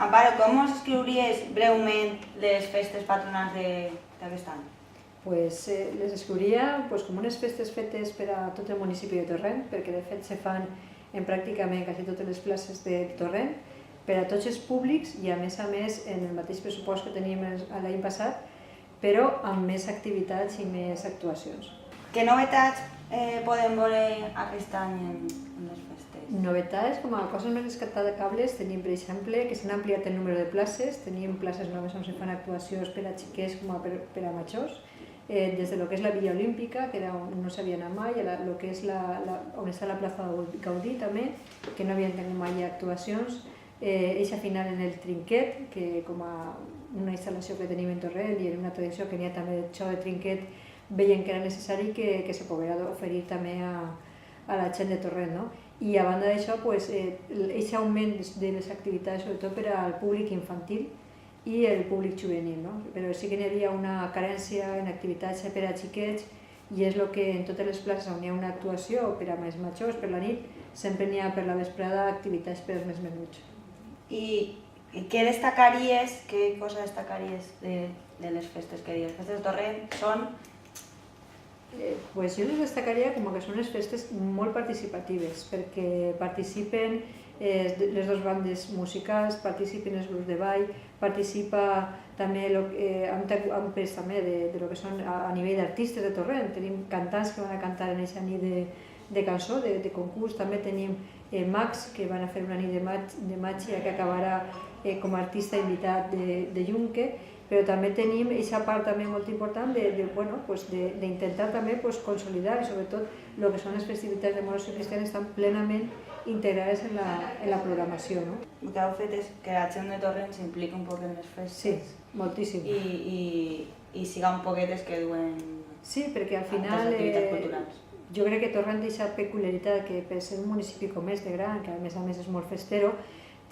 Amparo, com us escriuries breument les festes patronals d'aquest any? Pues, les escriuria com unes festes fetes per a tot el municipi de Torrent, perquè de fet se fan en pràcticament quasi totes les places de Torrent, per a tots els públics i a més en el mateix pressupost que teníem l'any passat, però amb més activitats i més actuacions. Què novetats podem veure aquest any en les festes? Novetats, com a coses més destacables, tenim, per exemple, que s'han ampliat el número de places, tenim places noves on se fan actuacions per a xiquets com per a majors, des de lo que és la Villa Olímpica, que no s'havia anat mai, a lo que és on està la plaça Gaudí també, que no havien tingut mai actuacions, eixa final en el Trinquet, que com a una instal·lació que tenim en Torrent i en una tradició que n'hi ha també de xou de Trinquet, veien que era necessari que se poguera oferir també a la gent de Torrent, no? I a banda d'això, aquest augment de les activitats, sobretot per al públic infantil i el públic juvenil, no? Però sí que n'hi havia una carència en activitats per a xiquets i és el que en totes les places on hi ha una actuació per a més majors, per la nit, sempre n'hi ha per la vesprada activitats per als més menuts. I què destacaries, què cosa destacaries de les festes que dius? Les festes de Torrent són... Jo les destacaria com que són unes festes molt participatives, perquè participen les dues bandes musicals, participen els grups de ball, participa també amb pes també de lo que són a nivell d'artistes de Torrent. Tenim cantants que van a cantar en aquesta nit de cançó, de concurs. També tenim mags que van a fer una nit de màgia que acabarà com a artista invitat de Junque, però també tenim aquesta part també molt important d'intentar també consolidar i sobretot el que són les festivitats de moros i cristians estan plenament integrades en la programació. El que heu fet és que la gent de Torrent s'impliqui un poc en les festes. Sí, moltíssim. I siga un poquet els que duen perquè al final activitats culturals. Jo crec que Torrent té aquesta peculiaritat que per ser un municipi com és de gran, que a més és molt festero,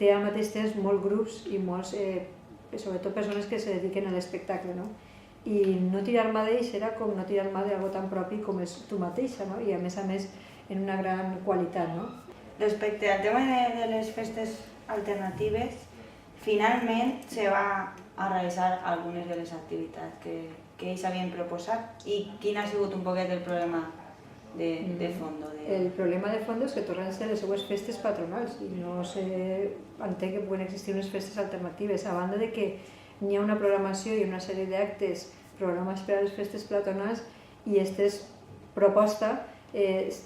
té al mateix temps molts grups i molts, sobretot persones que se dediquen a l'espectacle, no? I no tirar-me d'ells era com no tirar-me d'algo tan propi com és tu mateixa, no? I a més en una gran qualitat, no? Respecte al tema de les festes alternatives, finalment se va a realitzar algunes de les activitats que ells havien proposat i quin ha sigut un poquet el problema de fondo? El problema de fondo és que Torrent té les seues festes patronals i no entenc que puguen existir unes festes alternatives, a banda de que n'hi ha una programació i una sèrie d'actes programats per a les festes patronals i aquesta proposta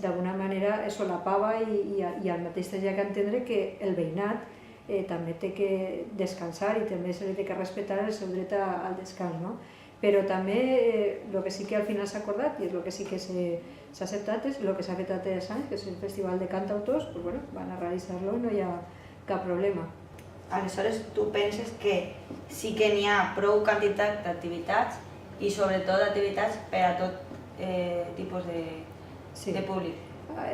d'alguna manera es solapava i al mateix temps hi ha que entendre que el veïnat també té que descansar i també se li té que respectar el seu dret al descans, no? Però també el que sí que al final s'ha acordat i el que sí que s'ha acceptat és el que s'ha fet altres anys, que és el Festival de Cantautors, van a realitzar-lo i no hi ha cap problema. Aleshores, tu penses que sí que n'hi ha prou quantitat d'activitats i sobretot d'activitats per a tot tipus de públic?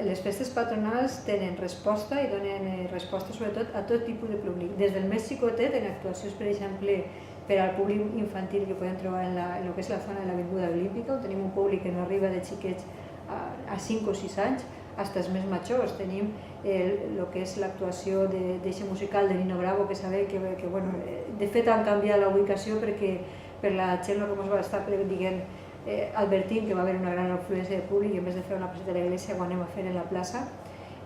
Les festes patronals tenen resposta i donen resposta sobretot a tot tipus de públic. Des del més xicotet, en actuacions, per exemple, per al públic infantil que podem trobar en el que és la zona de l'Avinguda Olímpica, on tenim un públic que no arriba de xiquets a 5 o 6 anys, fins als més majors. Tenim el que és l'actuació d'eixe musical de Nino Bravo, que sabem que de fet han canviat la ubicació perquè per la gent que ens va estar dient advertint que va haver una gran afluència de públic i en vez de fer una placeta de l'església ho anem a fer en la plaça.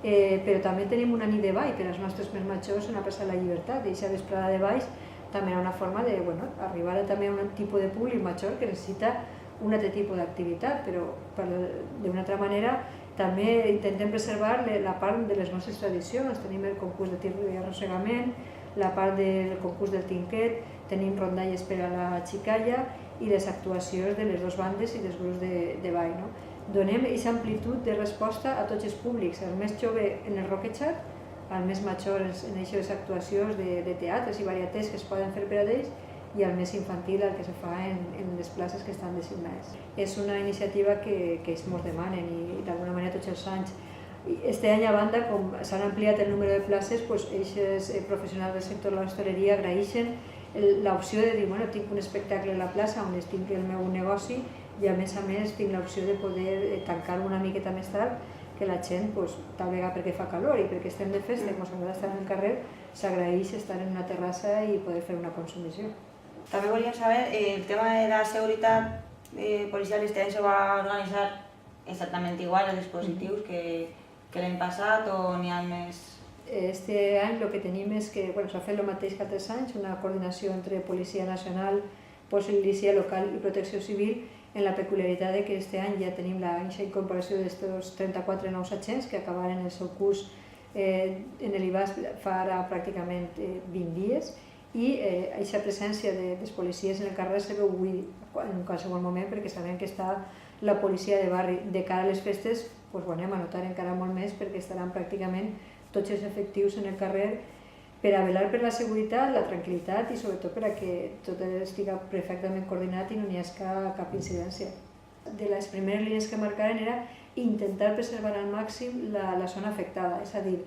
Però també tenim una nit de ball per als nostres més majors en la plaça de la Llibertat, i aquesta vesprada de balls també era una forma d'arribar també a un tipus de públic major que necessita un altre tipus d'activitat, però d'una altra manera també intentem preservar la part de les nostres tradicions. Tenim el concurs de tir i arrossegament, la part del concurs del Trinquet, tenim rondalles per a la xicalla i les actuacions de les dues bandes i dels grups de ball. Donem aquesta amplitud de resposta a tots els públics, el més jove en el roquejat, el més major en aquestes actuacions de teatres i varietés que es poden fer per a ells i el més infantil el que se fa en les places que estan designades. És una iniciativa que ells ens demanen i d'alguna manera tots els anys. Este any, a banda, com s'han ampliat el número de places, ells professionals del sector de l'hostaleria agraeixen l'opció de dir, tinc un espectacle a la plaça on tinc el meu negoci i a més tinc l'opció de poder tancar una miqueta més tard que la gent, tal vegada perquè fa calor i perquè estem de festa i ens agrada estar en el carrer, s'agraeix estar en una terrassa i poder fer una consumició. També volíem saber el tema de la seguretat policial. Este any se va organitzar exactament igual els dispositius que l'any passat o n'hi ha més? Este any el que tenim és que s'ha fet el mateix que altres anys, una coordinació entre Policia Nacional, Policia Local i Protecció Civil, en la peculiaritat de que este any ja tenim la incorporació d'estos 34 nous agents que acabaren el seu curs en l'IBAS fa ara pràcticament 20 dies i aquesta presència dels policies en el carrer se veu avui en qualsevol moment perquè sabem que està la policia de barri. De cara a les festes ho anem a notar encara molt més perquè estaran pràcticament tots els efectius en el carrer per a velar per la seguretat, la tranquil·litat i sobretot per a que tot estigui perfectament coordinat i no n'hi hagi cap incidència. De les primeres línies que marcaren era intentar preservar al màxim la zona afectada, és a dir,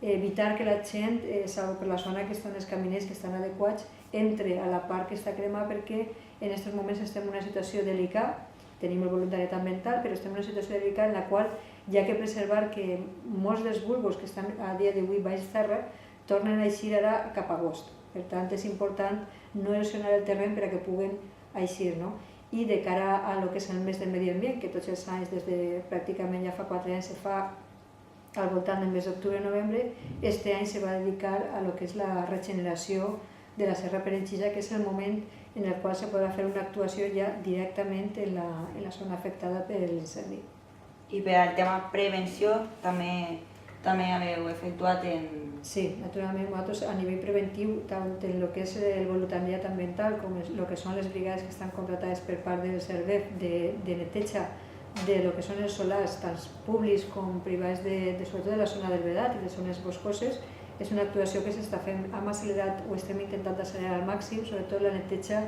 evitar que la gent, salvo per la zona que estan els caminers que estan adequats, entre a la part que està cremada perquè en aquests moments estem en una situació delicada, tenim el voluntariat ambiental, però estem en una situació delicada en la qual hi ha que preservar que molts dels bulbos que estan a dia d'avui baix terra tornen a eixir ara cap a agost. Per tant, és important no erosionar el terreny per a que puguen eixir. I de cara a lo que és el mes del medi ambient, que tots els anys, des de pràcticament ja fa 4 anys, se fa al voltant del mes d'octubre-novembre, este any se va dedicar a lo que és la regeneració de la Serra Perenxija, que és el moment en el qual se podrà fer una actuació ja directament en la zona afectada per l'incendi. I per al tema prevenció també haveu efectuat en... Sí, naturalment nosaltres a nivell preventiu, tant en el que és el voluntariat ambiental com el que són les brigades que estan contratades per part del SERVEF de neteja de lo que són els solars, tant públics com privats, sobretot de la zona del Vedat i de zones boscoses, és una actuació que s'està fent, hem accelerat o estem intentant accelerar al màxim, sobretot la neteja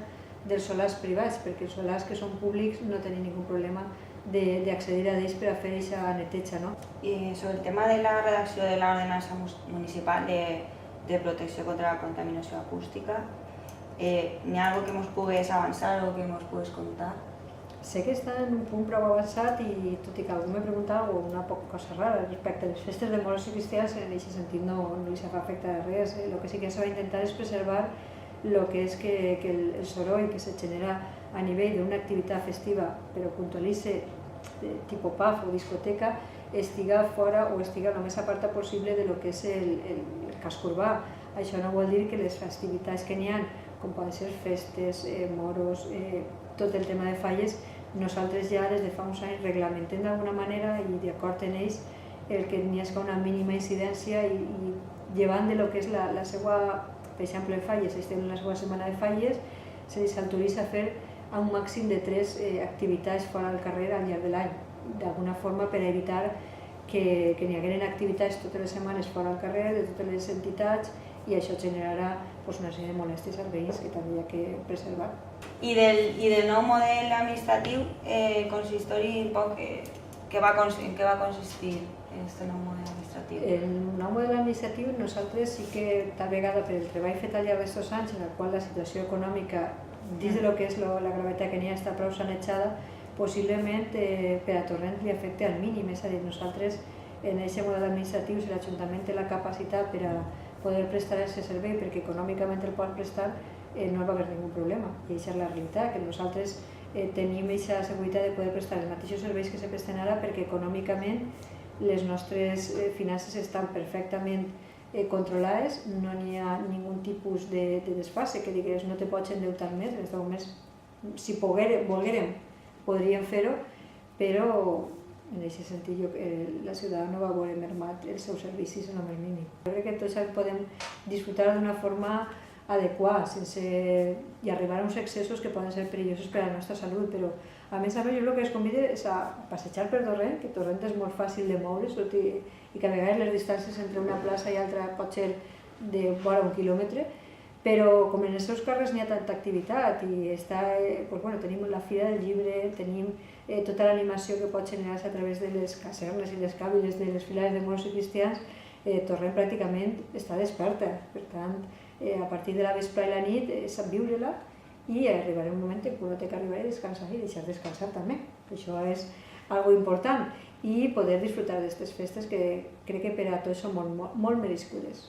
dels solars privats, perquè els solars que són públics no tenen ningú problema d'accedir a ells per a fer aquesta neteja. I sobre el tema de la redacció de l'ordenança municipal de protecció contra la contaminació acústica, n'hi ha alguna que ens pugues avançar o que ens pugues contar? Sé que està en un punt prou avançat i tot i que algú m'ha preguntat una poca cosa rara respecte a les festes de moros i cristians, en aquest sentit no li fa efecte de res. El que sí que se va intentar és preservar el que és que el soroll que se genera a nivell d'una activitat festiva, però puntualitza tipus pub o discoteca, estiga fora o estiga el més apartat possible de lo que és el casc urbà. Això no vol dir que les festivitats que n'hi ha, com poden ser festes, moros, tot el tema de falles, nosaltres ja des de fa uns anys reglamentem d'alguna manera i d'acord en ells el que n'hi hagi una mínima incidència i llevant de lo que és la seva, per exemple en falles, estem en la seva setmana de falles, se li s'autoritza a fer a un màxim de 3 activitats fora del carrer al llarg de l'any, d'alguna forma per evitar que n'hi hagueren activitats totes les setmanes fora del carrer, de totes les entitats, i això generarà una sèrie de molèsties als veïns que també hi ha que preservar. I del nou model administratiu, consistori un poc, què va consistir aquest nou model administratiu? El nou model administratiu nosaltres sí que tal vegada per el treball fet al llarg d'aquests anys, en el qual la situació econòmica dins de lo que és la gravetat que n'hi ha està prou sanejada, possiblement per a Torrent li afecta al mínim, és a dir, nosaltres en aquest model administratiu si l'Ajuntament té la capacitat per a poder prestar aquest servei perquè econòmicament el pot prestar, no va haver ningú problema. I aquesta és la realitat, que nosaltres tenim aquesta seguretat de poder prestar els mateixos serveis que se presten ara perquè econòmicament les nostres finances estan perfectament controlades, no n'hi ha ningú tipus de desfase, que digués no te pots endeutar més, en aquest moment, si volguérem, podríem fer-ho, però en aquest sentit la ciutadana no va veure mermat els seus servicis en el més mínim. Jo crec que tots podem disfrutar d'una forma adequada, sense arribar a uns excessos que poden ser perillosos per a la nostra salut, però a més jo el que es convido és a passejar per Torrent, que Torrent és molt fàcil de moure's i que a vegades les distàncies entre una plaça i altra pot ser de vora 1 quilòmetre, però com en els seus carrers n'hi ha tanta activitat i tenim la Fira del Llibre, tenim tota l'animació que pot generar-se a través de les casernes i les càbiles de les filades de moros i cristians, Torrent pràcticament està desperta. Per tant, a partir de la vespre i la nit sap viure-la i arribarà un moment en què uno té que arribar i descansar i deixar descansar també. Això és algo important. i poder disfrutar d'aquestes festes que crec que per a tots són molt, molt merescudes.